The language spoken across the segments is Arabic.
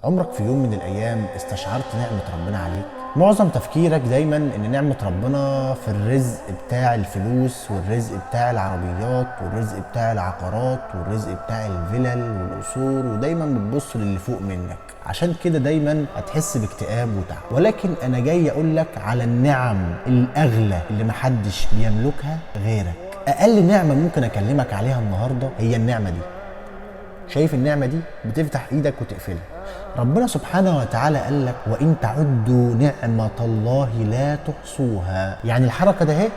عمرك في يوم من الأيام استشعرت نعمة ربنا عليك؟ معظم تفكيرك دايما إن نعمة ربنا في الرزق بتاع الفلوس والرزق بتاع العربيات والرزق بتاع العقارات والرزق بتاع الفلل والقصور، ودايما بتبص للي فوق منك، عشان كده دايما هتحس باكتئاب وتعب. ولكن أنا جاي أقولك على النعم الأغلى اللي محدش بيملكها غيرك. أقل نعمة ممكن أكلمك عليها النهاردة هي النعمة دي. شايف النعمة دي بتفتح ايدك وتقفلها. ربنا سبحانه وتعالى قال لك وإن تعدوا نعمة الله لا تحصوها. يعني الحركة ده اهي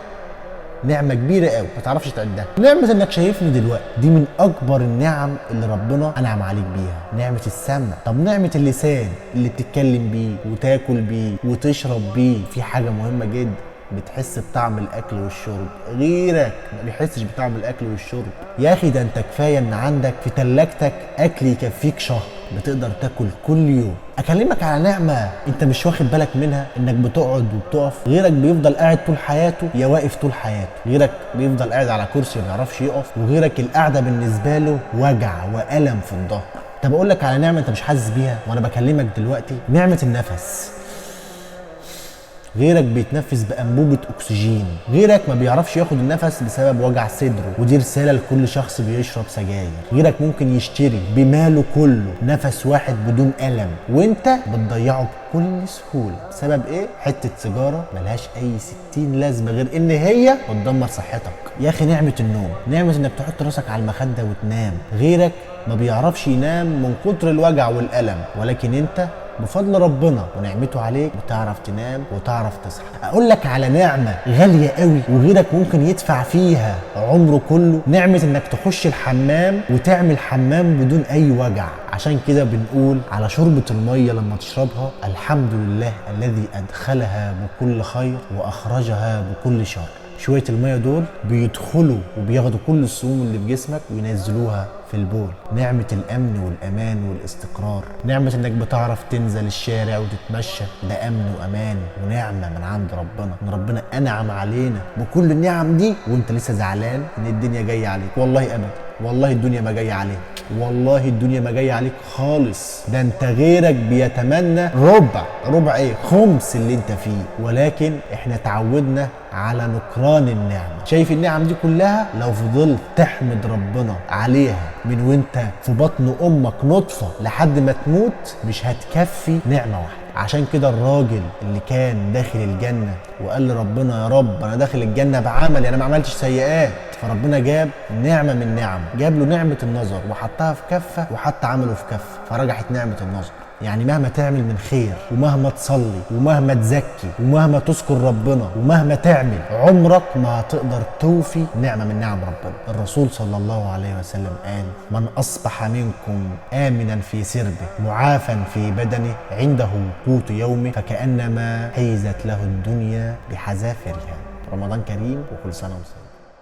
نعمة كبيرة قوي ما تعرفش تعدها. نعمة انك شايفني دلوقتي دي من اكبر النعم اللي ربنا انعم عليك بيها. نعمة السمع، طب نعمة اللسان اللي بتتكلم بيه وتاكل بيه وتشرب بيه. في حاجة مهمة جدا، بتحس بطعم الاكل والشرب، غيرك ما بيحسش بطعم الاكل والشرب. يا اخي ده انت كفايه ان عندك في تلاجتك اكل يكفيك شهر، بتقدر تاكل كل يوم. اكلمك على نعمه انت مش واخد بالك منها، انك بتقعد وبتقف. غيرك بيفضل قاعد طول حياته يا واقف طول حياته، غيرك بيفضل قاعد على كرسي ما بيعرفش يقف، وغيرك القعده بالنسبه له وجع والم في الظهر. طب اقول لك على نعمه انت مش حاسس بيها وانا بكلمك دلوقتي، نعمه النفس. غيرك بيتنفس بأنبوبة أكسجين، غيرك ما بيعرفش ياخد النفس بسبب وجع صدره، ودي رسالة لكل شخص بيشرب سجاير. غيرك ممكن يشتري بماله كله نفس واحد بدون ألم، وانت بتضيعه بكل سهولة. بسبب ايه؟ حتة سيجارة ملهاش أي 60 لازمة غير إن هي بتدمر صحتك. يا أخي نعمة النوم، نعمة إنك تحط راسك على المخدة وتنام. غيرك ما بيعرفش ينام من كتر الوجع والألم، ولكن انت بفضل ربنا ونعمته عليك بتعرف تنام وتعرف تصحى. اقول لك على نعمه غاليه قوي وغيرك ممكن يدفع فيها عمره كله، نعمه انك تخش الحمام وتعمل حمام بدون اي وجع. عشان كده بنقول على شوربه الميه لما تشربها الحمد لله الذي ادخلها بكل خير واخرجها بكل شر. شويه الميه دول بيدخلوا وبياخدوا كل السموم اللي في جسمك وينزلوها في البول. نعمة الأمن والأمان والاستقرار، نعمة إنك بتعرف تنزل الشارع وتتمشى، ده أمن وأمان ونعمة من عند ربنا. إن ربنا أنعم علينا بكل النعم دي وأنت لسه زعلان إن الدنيا جاية عليك. والله أبدا، والله الدنيا ما جاية عليك، والله الدنيا ما جاية عليك خالص. ده انت غيرك بيتمنى ربع ايه، خمس اللي انت فيه. ولكن احنا تعودنا على نكران النعمة. شايف النعم دي كلها لو فضلت تحمد ربنا عليها من وانت في بطن امك نطفة لحد ما تموت مش هتكفي نعمة واحدة. عشان كده الراجل اللي كان داخل الجنة وقال لربنا يا رب انا داخل الجنة بعملي، انا ما عملتش سيئات، فربنا جاب نعمة من نعم، جاب له نعمة النظر وحطها في كفة وحط عمله في كفة، فرجحت نعمة النظر. يعني مهما تعمل من خير ومهما تصلي ومهما تزكي ومهما تذكر ربنا ومهما تعمل، عمرك ما هتقدر توفي نعمة من نعم ربنا. الرسول صلى الله عليه وسلم قال من أصبح منكم آمنا في سربه معافا في بدنه عنده قوت يومه فكأنما حيزت له الدنيا بحذافيرها. رمضان كريم وكل سنة وانتم